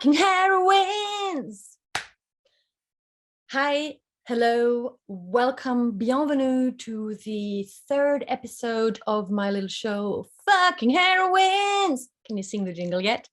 fucking heroines. Hi, hello, welcome, bienvenue to the third episode of my little show, Fucking Heroines. Can you sing the jingle yet?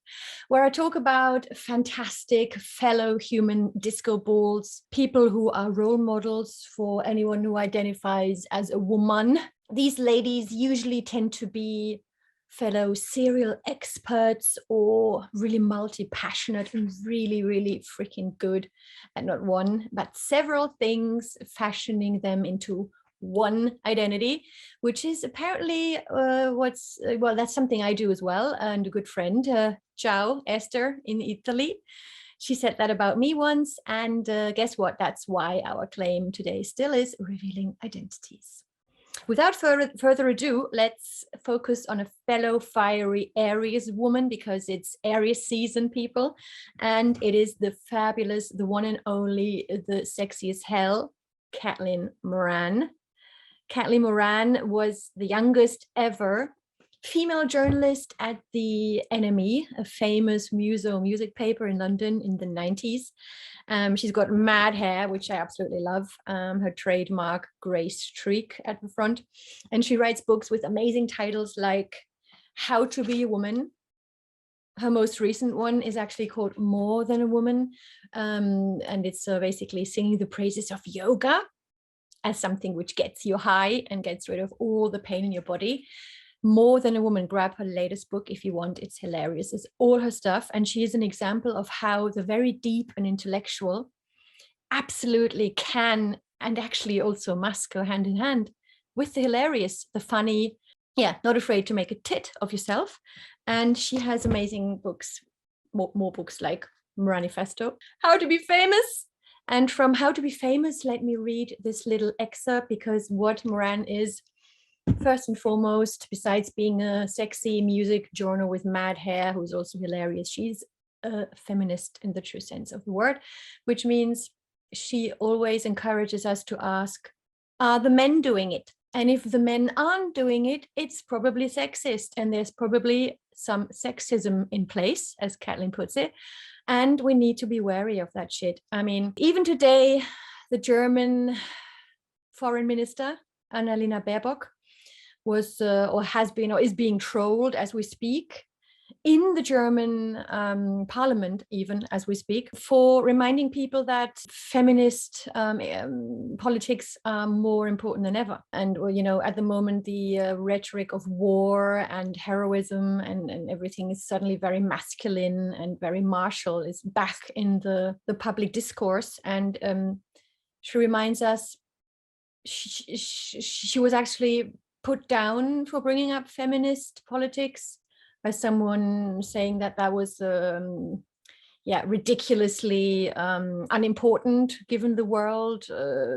Where I talk about fantastic fellow human disco balls, people who are role models for anyone who identifies as a woman. These ladies usually tend to be fellow serial experts or really multi-passionate and really freaking good at not one but several things, fashioning them into one identity, which is apparently that's something I do as well. And a good friend, ciao Esther in Italy, she said that about me once, and guess what, that's why our claim today still is revealing identities. Without further ado, let's focus on a fellow fiery Aries woman, because it's Aries season, people, and it is the fabulous, the one and only, the sexy as hell, Caitlin Moran. Caitlin Moran was the youngest ever female journalist at the NME, a famous music paper in London in the 90s. She's got mad hair, which I absolutely love. Her trademark gray streak at the front. And she writes books with amazing titles like How to Be a Woman. Her most recent one is actually called More Than a Woman. And it's basically singing the praises of yoga as something which gets you high and gets rid of all the pain in your body. More Than a Woman. Grab her latest book if you want. It's hilarious. It's all her stuff. And she is an example of how the very deep and intellectual absolutely can and actually also must go hand in hand with the hilarious, the funny. Yeah, not afraid to make a tit of yourself. And she has amazing books, more books like Manifesto, How to Be Famous. And from How to Be Famous, let me read this little excerpt, because what Moran is, first and foremost, besides being a sexy music journal with mad hair, who's also hilarious, she's a feminist in the true sense of the word, which means she always encourages us to ask, are the men doing it? And if the men aren't doing it, it's probably sexist, and there's probably some sexism in place, as Caitlin puts it, and we need to be wary of that shit. I mean, even today, the German foreign minister, Annalena Baerbock, was or has been or is being trolled as we speak in the German parliament, even as we speak, for reminding people that feminist politics are more important than ever. And, you know, at the moment, the rhetoric of war and heroism and everything is suddenly very masculine and very martial, is back in the public discourse. And she reminds us she was actually put down for bringing up feminist politics by someone saying that was ridiculously unimportant given the world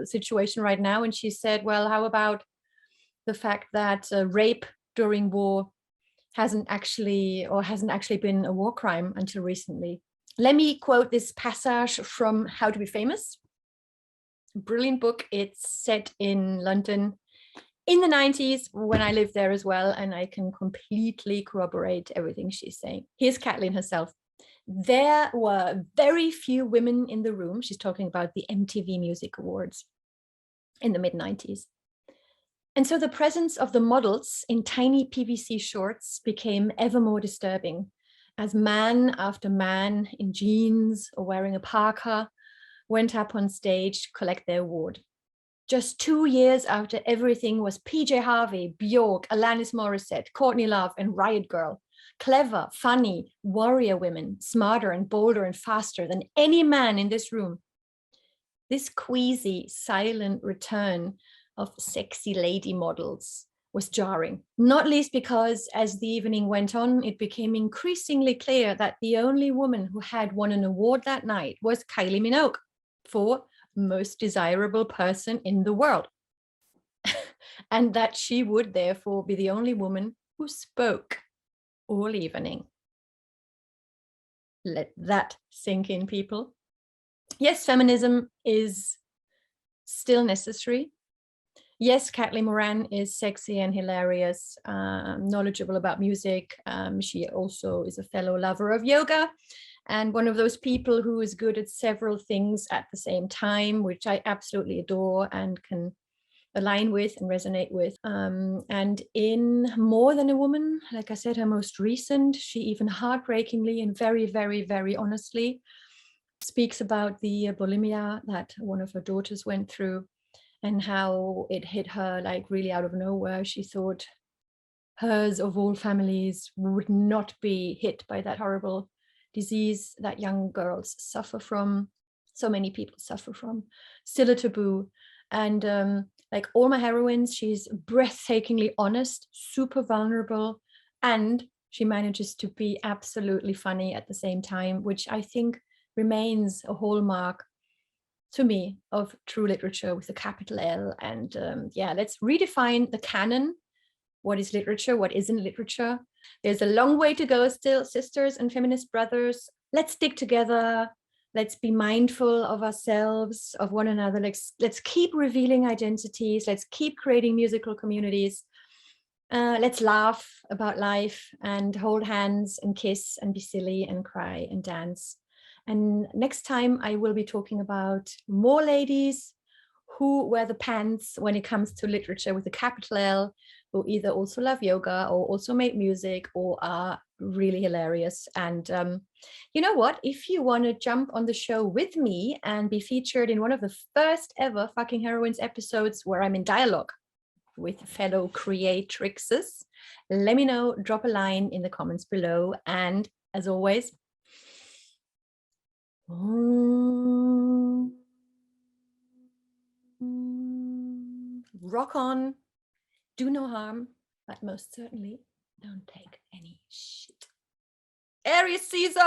situation right now. And she said, well, how about the fact that rape during war hasn't actually been a war crime until recently. Let me quote this passage from How to Be Famous. Brilliant book. It's set in London in the 90s, when I lived there as well, and I can completely corroborate everything she's saying. Here's Caitlin herself. There were very few women in the room. She's talking about the MTV Music Awards in the mid-90s. And so the presence of the models in tiny PVC shorts became ever more disturbing, as man after man in jeans or wearing a parka went up on stage to collect their award. Just 2 years after everything was PJ Harvey, Bjork, Alanis Morissette, Courtney Love, and Riot Girl. Clever, funny, warrior women, smarter and bolder and faster than any man in this room. This queasy, silent return of sexy lady models was jarring, not least because as the evening went on, it became increasingly clear that the only woman who had won an award that night was Kylie Minogue for most desirable person in the world, and that she would therefore be the only woman who spoke all evening. Let that sink in, people. Yes, feminism is still necessary. Yes, Caitlin Moran is sexy and hilarious, knowledgeable about music. She also is a fellow lover of yoga. and one of those people who is good at several things at the same time, which I absolutely adore and can align with and resonate with. And in More Than a Woman, like I said, her most recent, she even heartbreakingly and very, very, very honestly speaks about the bulimia that one of her daughters went through and how it hit her like really out of nowhere. She thought hers of all families would not be hit by that horrible disease that young girls suffer from, so many people suffer from, still a taboo. And like all my heroines, she's breathtakingly honest, super vulnerable, and she manages to be absolutely funny at the same time, which I think remains a hallmark to me of true literature with a capital L. And yeah, let's redefine the canon. What is literature? What isn't literature? There's a long way to go still, sisters and feminist brothers. Let's stick together. Let's be mindful of ourselves, of one another. Let's keep revealing identities. Let's keep creating musical communities. Let's laugh about life and hold hands and kiss and be silly and cry and dance. And next time I will be talking about more ladies who wear the pants when it comes to literature with a capital L, who either also love yoga or also make music or are really hilarious. And you know what? If you want to jump on the show with me and be featured in one of the first ever Fucking Heroines episodes where I'm in dialogue with fellow creatrixes, let me know, drop a line in the comments below. And as always, rock on, do no harm, but most certainly don't take any shit. Aries season!